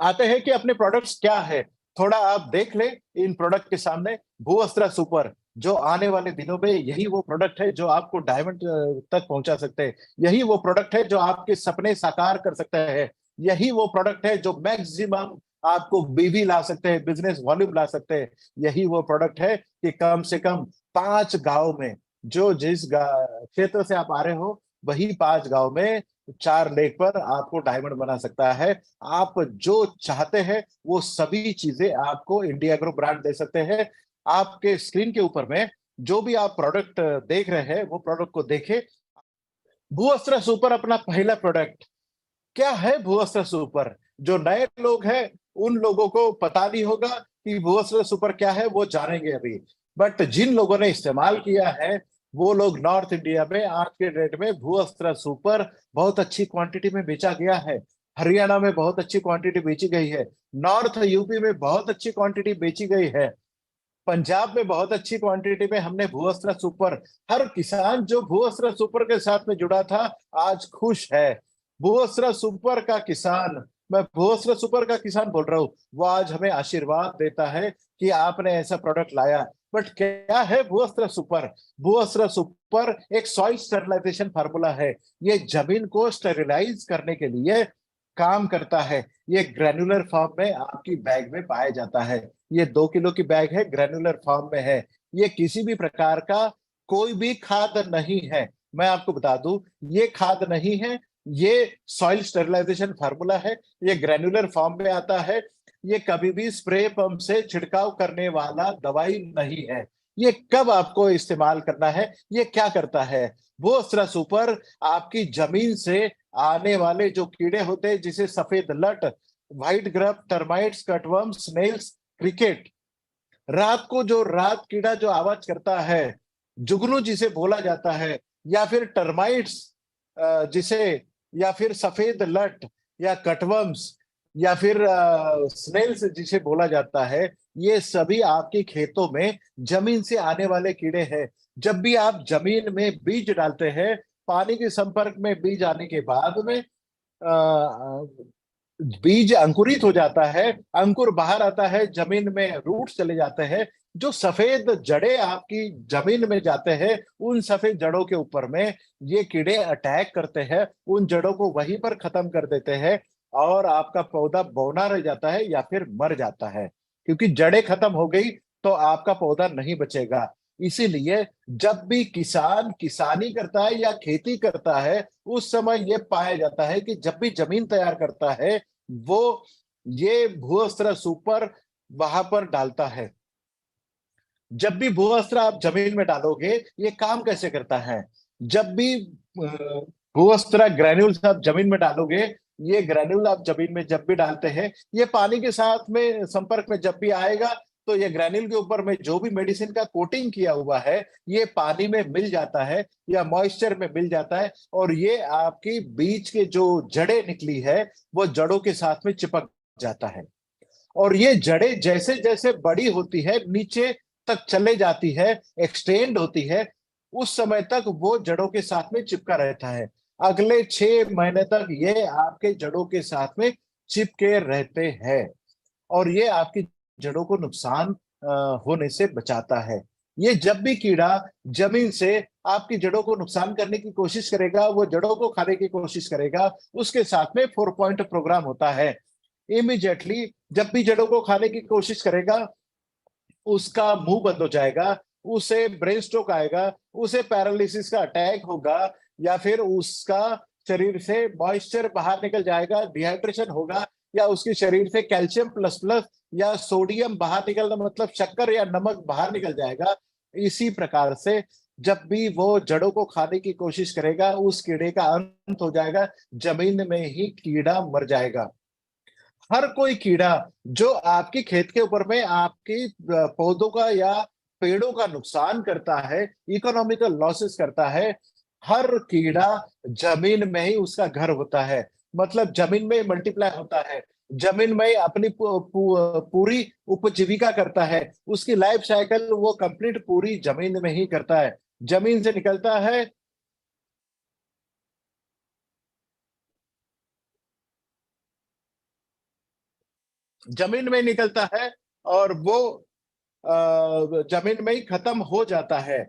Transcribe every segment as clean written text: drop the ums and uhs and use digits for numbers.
आते हैं कि अपने प्रोडक्ट्स क्या है। थोड़ा आप देख ले इन प्रोडक्ट के सामने। भूअस्त्र सुपर जो आने वाले दिनों में यही वो प्रोडक्ट है जो आपको डायमंड तक पहुंचा सकते हैं। यही वो प्रोडक्ट है जो आपके सपने साकार कर सकता है। यही वो प्रोडक्ट है जो मैक्सिमम आपको बीवी ला सकते हैं, बिजनेस वॉल्यूम ला सकते हैं। यही वो प्रोडक्ट है कि कम से कम 5 गांव में, जो जिस क्षेत्र से आप आ रहे हो, वही 5 गांव में 4 लेख पर आपको डायमंड बना सकता है। आप जो चाहते हैं वो सभी चीजें आपको इंडिया ग्रुप ब्रांड दे सकते हैं। आपके स्क्रीन के ऊपर में जो भी आप प्रोडक्ट देख रहे हैं वो प्रोडक्ट को देखें। भूअस्त्र सुपर अपना पहला प्रोडक्ट। क्या है भूअस्त्र सुपर? जो नए लोग हैं उन लोगों को पता नहीं होगा कि भूअस्त्र सुपर क्या है, वो जानेंगे अभी। बट जिन लोगों ने इस्तेमाल किया है वो लोग नॉर्थ इंडिया में आज के डेट में भूअस्त्र सुपर बहुत अच्छी क्वांटिटी में बेचा गया है। हरियाणा में बहुत अच्छी क्वांटिटी बेची गई है। नॉर्थ यूपी में बहुत अच्छी क्वांटिटी बेची गई है। पंजाब में बहुत अच्छी क्वांटिटी में हमने भूअस्त्र सुपर, हर किसान जो भूअस्त्र सुपर के साथ में जुड़ा था आज खुश है। भूअस्त्र सुपर का किसान, मैं भूअस्त्र सुपर का किसान बोल रहा हूँ, वो आज हमें आशीर्वाद देता है कि आपने ऐसा प्रोडक्ट लाया। बट क्या है भूअस्त्र सुपर? भूअस्त्र सुपर एक सॉइल स्टेरिलाइजेशन फार्मूला है। ये जमीन को स्टेरिलाइज करने के लिए काम करता है। ये ग्रेनुलर फॉर्म में आपकी बैग में पाया जाता है। ये 2 किलो की बैग है, ग्रेनुलर फॉर्म में है। ये किसी भी प्रकार का कोई भी खाद नहीं है। मैं आपको बता दूं, ये खाद नहीं है। ये सॉइल स्टेरिलाइजेशन फार्मूला है। ये ग्रेनुलर फॉर्म में आता है। ये कभी भी स्प्रे पंप से छिड़काव करने वाला दवाई नहीं है। ये कब आपको इस्तेमाल करना है, ये क्या करता है? वो अस्त्र सुपर आपकी जमीन से आने वाले जो कीड़े होते हैं, जिसे सफेद लट, white grub, termites, cutworm, snails, cricket, रात को जो रात कीड़ा जो आवाज करता है, जुगनू जिसे बोला जाता है, या फिर टर्माइट्स जिसे, या फिर सफेद लट, या कटवर्म्स, या फिर स्नेल्स जिसे बोला जाता है, ये सभी आपके खेतों में जमीन से आने वाले कीड़े हैं। जब भी आप जमीन में बीज डालते हैं, पानी के संपर्क में बीज आने के बाद में बीज अंकुरित हो जाता है, अंकुर बाहर आता है, जमीन में रूट चले जाते हैं। जो सफेद जड़ें आपकी जमीन में जाते हैं, उन सफेद जड़ों के ऊपर में ये कीड़े अटैक करते हैं, उन जड़ों को वहीं पर खत्म कर देते हैं। और आपका पौधा बौना रह जाता है या फिर मर जाता है, क्योंकि जड़ें खत्म हो गई तो आपका पौधा नहीं बचेगा। इसीलिए जब भी किसान किसानी करता है या खेती करता है, उस समय यह पाया जाता है कि जब भी जमीन तैयार करता है, वो ये भूअस्त्र सुपर वहां पर डालता है। जब भी भूअस्त्र आप जमीन में डालोगे, ये काम कैसे करता है? जब भी भूअस्त्र ग्रेन्यूल्स आप जमीन में डालोगे, ये ग्रेन्यूल आप जमीन में जब भी डालते हैं, ये पानी के साथ में संपर्क में जब भी आएगा, तो ये ग्रेन्यूल के ऊपर में जो भी मेडिसिन का कोटिंग किया हुआ है, ये पानी में मिल जाता है या मॉइस्चर में मिल जाता है। और ये आपकी बीज के जो जड़ें निकली है, वो जड़ों के साथ में चिपक जाता है। और ये जड़ें जैसे जैसे बड़ी होती है, नीचे तक चले जाती है, एक्सटेंड होती है, उस समय तक वो जड़ों के साथ में चिपका रहता है। अगले 6 महीने तक ये आपके जड़ों के साथ में चिपके रहते हैं। और ये आपकी जड़ों को नुकसान होने से बचाता है। ये जब भी कीड़ा जमीन से आपकी जड़ों को नुकसान करने की कोशिश करेगा, वो जड़ों को खाने की कोशिश करेगा, उसके साथ में 4 पॉइंट प्रोग्राम होता है। इमीडिएटली जब भी जड़ों को खाने की कोशिश करेगा, उसका मुंह बंद हो जाएगा, उसे ब्रेन स्ट्रोक आएगा, उसे पैरालिसिस का अटैक होगा, या फिर उसका शरीर से मॉइस्चर बाहर निकल जाएगा, डिहाइड्रेशन होगा, या उसके शरीर से कैल्शियम प्लस प्लस या सोडियम बाहर निकलना, मतलब शक्कर या नमक बाहर निकल जाएगा। इसी प्रकार से जब भी वो जड़ों को खाने की कोशिश करेगा, उस कीड़े का अंत हो जाएगा, जमीन में ही कीड़ा मर जाएगा। हर कोई कीड़ा जो आपके खेत के ऊपर में आपके पौधों का या पेड़ों का नुकसान करता है, इकोनॉमिकल लॉसेस करता है, हर कीड़ा जमीन में ही उसका घर होता है। मतलब जमीन में मल्टीप्लाई होता है, जमीन में अपनी पूरी उपजीविका करता है। उसकी लाइफ साइकिल वो कंप्लीट पूरी जमीन में ही करता है। जमीन से निकलता है, जमीन में निकलता है और वो जमीन में ही खत्म हो जाता है।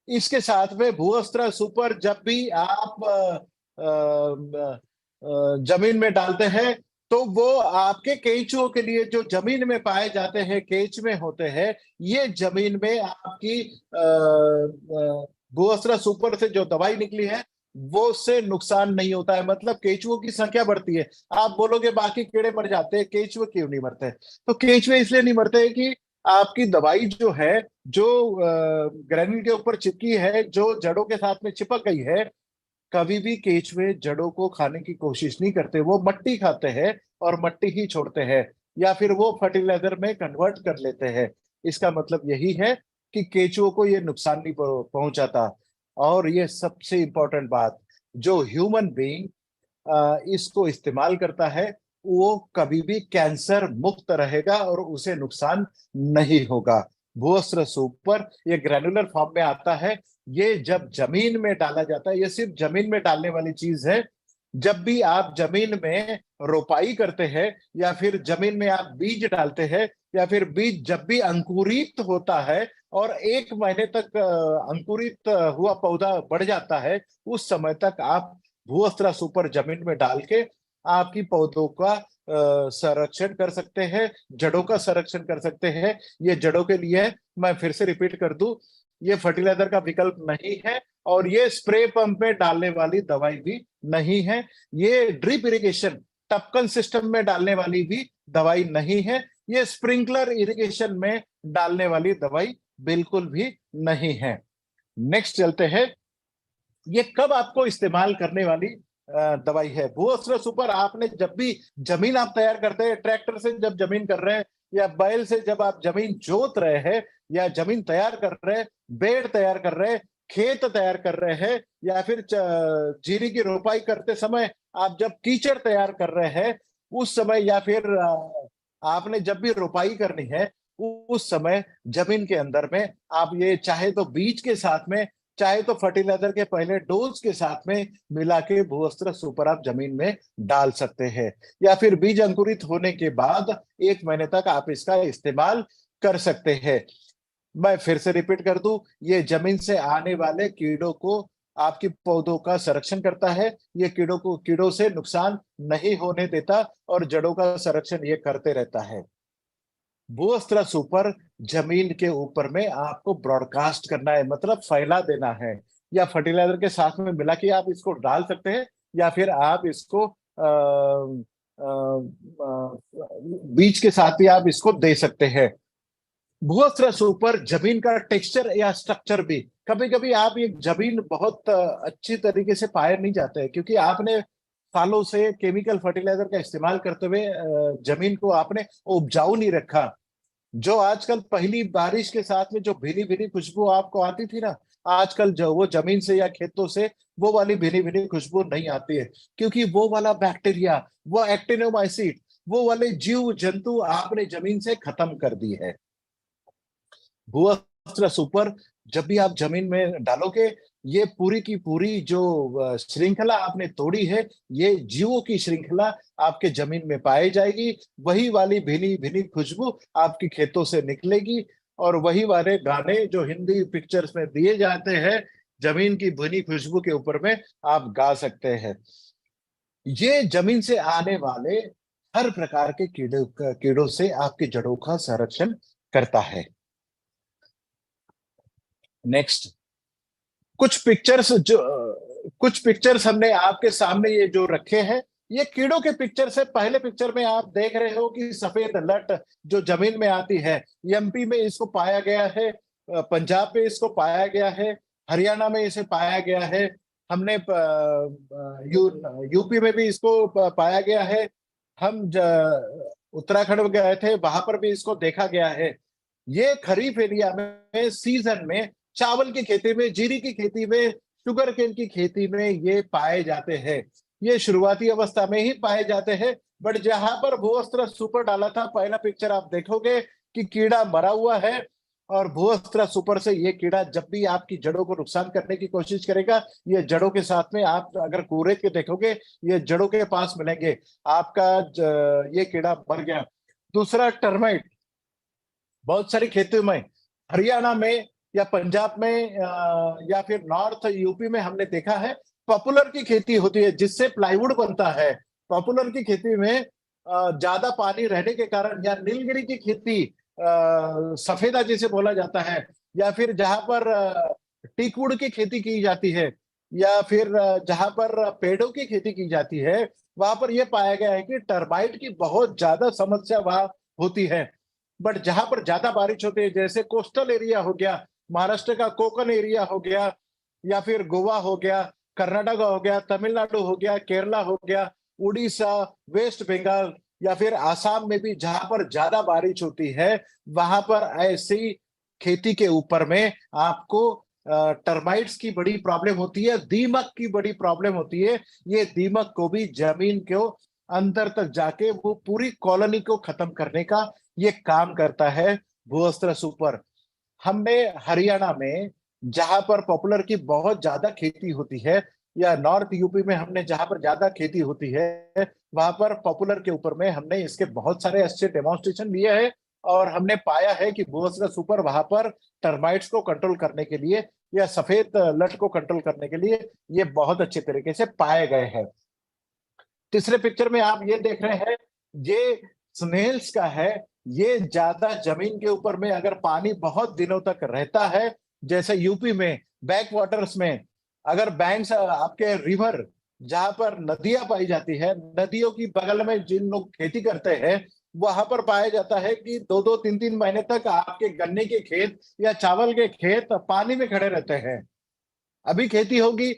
इसके साथ में भूअस्त्र सुपर जब भी आप जमीन में डालते हैं, तो वो आपके केंचुओं के लिए जो जमीन में पाए जाते हैं, केंच में होते हैं, ये जमीन में आपकी भूअस्त्र सुपर से जो दवाई निकली है वो उससे नुकसान नहीं होता है। मतलब केंचुओं की संख्या बढ़ती है। आप बोलोगे बाकी कीड़े मर जाते हैं, केंचुए क्यों नहीं मरते? तो केंचुए इसलिए नहीं मरते कि आपकी दवाई जो है, जो ग्रैन्यूल के ऊपर चिपकी है, जो जड़ों के साथ में चिपक गई है, कभी भी केंचुए जड़ों को खाने की कोशिश नहीं करते। वो मट्टी खाते हैं और मट्टी ही छोड़ते हैं, या फिर वो फर्टिलाइजर में कन्वर्ट कर लेते हैं। इसका मतलब यही है कि केंचुओं को ये नुकसान नहीं पहुंचाता। और ये सबसे इंपॉर्टेंट बात, जो ह्यूमन बीइंग इसको इस्तेमाल करता है, वो कभी भी कैंसर मुक्त रहेगा और उसे नुकसान नहीं होगा। भूअस्त्र सुपर ये ग्रैनुलर फॉर्म में आता है। ये जब जमीन में डाला जाता है, ये सिर्फ जमीन में डालने वाली चीज है। जब भी आप जमीन में रोपाई करते हैं, या फिर जमीन में आप बीज डालते हैं, या फिर बीज जब भी अंकुरित होता है और 1 महीने तक अंकुरित हुआ पौधा बढ़ जाता है, उस समय तक आप भूअस्त्र सुपर जमीन में डाल के आपकी पौधों का संरक्षण कर सकते हैं, जड़ों का संरक्षण कर सकते हैं। ये जड़ों के लिए है। मैं फिर से रिपीट कर दूं, ये फर्टिलाइजर का विकल्प नहीं है, और ये स्प्रे पंप में डालने वाली दवाई भी नहीं है। ये ड्रिप इरिगेशन, टपकन सिस्टम में डालने वाली भी दवाई नहीं है। ये स्प्रिंकलर इरिगेशन में डालने वाली दवाई बिल्कुल भी नहीं है। नेक्स्ट चलते हैं। ये कब आपको इस्तेमाल करने वाली दवाई है? भूअस्त्र सुपर आपने जब भी जमीन आप तैयार करते हैं, ट्रैक्टर से जब जमीन कर रहे हैं, या बैल से जब आप जमीन जोत रहे हैं, या जमीन तैयार कर रहे हैं, बेड तैयार कर रहे हैं, खेत तैयार कर रहे हैं, या फिर जीरी की रोपाई करते समय आप जब कीचड़ तैयार कर रहे हैं, उस समय, या फिर आपने जब भी रोपाई करनी है, उस समय जमीन के अंदर में आप ये चाहे तो बीज के साथ में, चाहे तो फर्टिलाइजर के पहले डोज के साथ में मिला के भूअस्त्र सुपर आप जमीन में डाल सकते हैं, या फिर बीज अंकुरित होने के बाद 1 महीने तक आप इसका इस्तेमाल कर सकते हैं। मैं फिर से रिपीट कर दूं, ये जमीन से आने वाले कीड़ों को, आपकी पौधों का संरक्षण करता है। ये कीड़ों से नुकसान नहीं होने देता, और जड़ों का संरक्षण ये करते रहता है। भूअस्त्र सुपर जमीन के ऊपर में आपको ब्रॉडकास्ट करना है, मतलब फैला देना है, या फर्टिलाइजर के साथ में मिला के आप इसको डाल सकते हैं, या फिर आप इसको बीज के साथ भी आप इसको दे सकते हैं। भूअस्त्र सुपर जमीन का टेक्सचर या स्ट्रक्चर भी, कभी कभी आप ये जमीन बहुत अच्छी तरीके से पाए नहीं जाते हैं, क्योंकि आपने सालों से केमिकल फर्टिलाइजर का इस्तेमाल करते हुए जमीन को आपने उपजाऊ नहीं रखा। जो आजकल पहली बारिश के साथ में जो भीनी भीनी खुशबू आपको आती थी ना, आजकल जो वो जमीन से या खेतों से वो वाली भीनी भीनी खुशबू नहीं आती है, क्योंकि वो वाला बैक्टीरिया, वो एक्टिनोमाइसिट, वो वाले जीव जंतु आपने जमीन से खत्म कर दी है। भूअस्त्र सुपर जब भी आप जमीन में डालोगे, ये पूरी की पूरी जो श्रृंखला आपने तोड़ी है, ये जीवों की श्रृंखला आपके जमीन में पाई जाएगी। वही वाली भीनी भीनी खुशबू आपकी खेतों से निकलेगी, और वही वाले गाने जो हिंदी पिक्चर्स में दिए जाते हैं, जमीन की भीनी खुशबू के ऊपर में आप गा सकते हैं। ये जमीन से आने वाले हर प्रकार के कीड़ों से आपकी जड़ों का संरक्षण करता है। नेक्स्ट, कुछ पिक्चर्स हमने आपके सामने ये जो रखे हैं, ये कीड़ों के पिक्चर्स है। पहले पिक्चर में आप देख रहे हो कि सफेद लट जो जमीन में आती है, एमपी में इसको पाया गया है, पंजाब में इसको पाया गया है, हरियाणा में इसे पाया गया है, हमने यूपी में भी इसको पाया गया है, हम उत्तराखंड में गए थे, वहां पर भी इसको देखा गया है। ये खरीफ एरिया में सीजन में चावल की खेती में, जीरी की खेती में, शुगर केन की खेती में ये पाए जाते हैं। ये शुरुआती अवस्था में ही पाए जाते हैं। बट जहां पर भूअस्त्र सुपर डाला था, पहला पिक्चर आप देखोगे कि कीड़ा मरा हुआ है, और भूअस्त्र सुपर से ये कीड़ा जब भी आपकी जड़ों को नुकसान करने की कोशिश करेगा, ये जड़ों के साथ में, आप अगर कूड़े के देखोगे, ये जड़ों के पास मिलेंगे, आपका ये कीड़ा मर गया। दूसरा टर्माइट। बहुत सारी खेतों में, हरियाणा में या पंजाब में या फिर नॉर्थ यूपी में हमने देखा है पॉपुलर की खेती होती है जिससे प्लाईवुड बनता है। पॉपुलर की खेती में ज्यादा पानी रहने के कारण, या नीलगिरी की खेती सफेदा जिसे बोला जाता है, या फिर जहां पर टीकवुड की खेती की जाती है, या फिर जहां पर पेड़ों की खेती की जाती है, वहां पर यह पाया गया है कि टर्माइट की बहुत ज्यादा समस्या वहां होती है। बट जहां पर ज्यादा बारिश होती है, जैसे कोस्टल एरिया हो गया, महाराष्ट्र का कोकन एरिया हो गया, या फिर गोवा हो गया, कर्नाटक हो गया, तमिलनाडु हो गया, केरला हो गया, उड़ीसा, वेस्ट बंगाल, या फिर आसाम में भी जहां पर ज्यादा बारिश होती है, वहां पर ऐसी खेती के ऊपर में आपको टर्माइट्स की बड़ी प्रॉब्लम होती है, दीमक की बड़ी प्रॉब्लम होती है। ये दीमक को भी जमीन को अंदर तक जाके वो पूरी कॉलोनी को खत्म करने का ये काम करता है भूअस्त्र सुपर। हमने हरियाणा में जहां पर पॉपुलर की बहुत ज्यादा खेती होती है, या नॉर्थ यूपी में हमने जहां पर ज्यादा खेती होती है, वहां पर पॉपुलर के ऊपर में हमने इसके बहुत सारे अच्छे डेमोन्स्ट्रेशन लिए हैं। और हमने पाया है कि भूअस्त्र सुपर वहां पर टर्माइट्स को कंट्रोल करने के लिए, या सफेद लट को कंट्रोल करने के लिए ये बहुत अच्छे तरीके से पाए गए हैं। तीसरे पिक्चर में आप ये देख रहे हैं, ये स्नेल्स का है। ये ज्यादा जमीन के ऊपर में अगर पानी बहुत दिनों तक रहता है, जैसे यूपी में बैक वाटर्स में, अगर बैंक्स आपके रिवर जहां पर नदियां पाई जाती है, नदियों की बगल में जिन लोग खेती करते हैं, वहां पर पाया जाता है कि 2-2 3-3 महीने तक आपके गन्ने के खेत या चावल के खेत पानी में खड़े रहते हैं। अभी खेती होगी,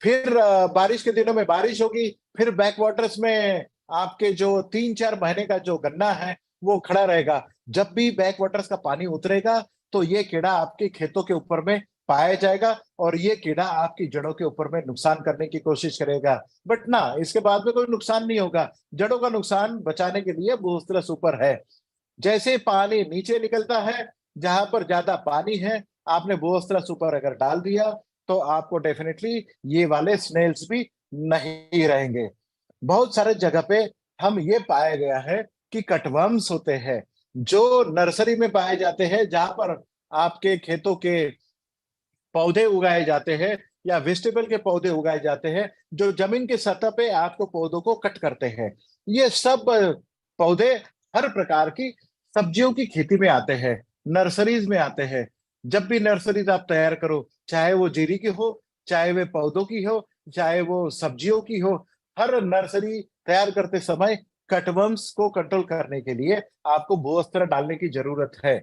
फिर बारिश के दिनों में बारिश होगी, फिर बैक वाटर्स में आपके जो 3-4 महीने का जो गन्ना है वो खड़ा रहेगा। जब भी बैक वाटर्स का पानी उतरेगा तो ये कीड़ा आपके खेतों के ऊपर में पाया जाएगा, और ये कीड़ा आपकी जड़ों के ऊपर में नुकसान करने की कोशिश करेगा। बट ना, इसके बाद में कोई नुकसान नहीं होगा। जड़ों का नुकसान बचाने के लिए बूस्टर सुपर है। जैसे पानी नीचे निकलता है, जहां पर ज्यादा पानी है, आपने बोस्त्रा सुपर अगर डाल दिया तो आपको डेफिनेटली ये वाले स्नेल्स भी नहीं रहेंगे। बहुत सारे जगह पे हम ये पाया गया है कि कटवर्म्स होते हैं जो नर्सरी में पाए जाते हैं, जहां पर आपके खेतों के पौधे उगाए जाते हैं या वेजिटेबल के पौधे उगाए जाते हैं, जो जमीन की सतह पे आपको पौधों को कट करते हैं। ये सब पौधे हर प्रकार की सब्जियों की खेती में आते हैं, नर्सरीज में आते हैं। जब भी नर्सरीज आप तैयार करो, चाहे वो जीरी की हो, चाहे वे पौधों की हो, चाहे वो सब्जियों की हो, हर नर्सरी तैयार करते समय कटवर्म्स को कंट्रोल करने के लिए आपको भूअस्त्र डालने की जरूरत है।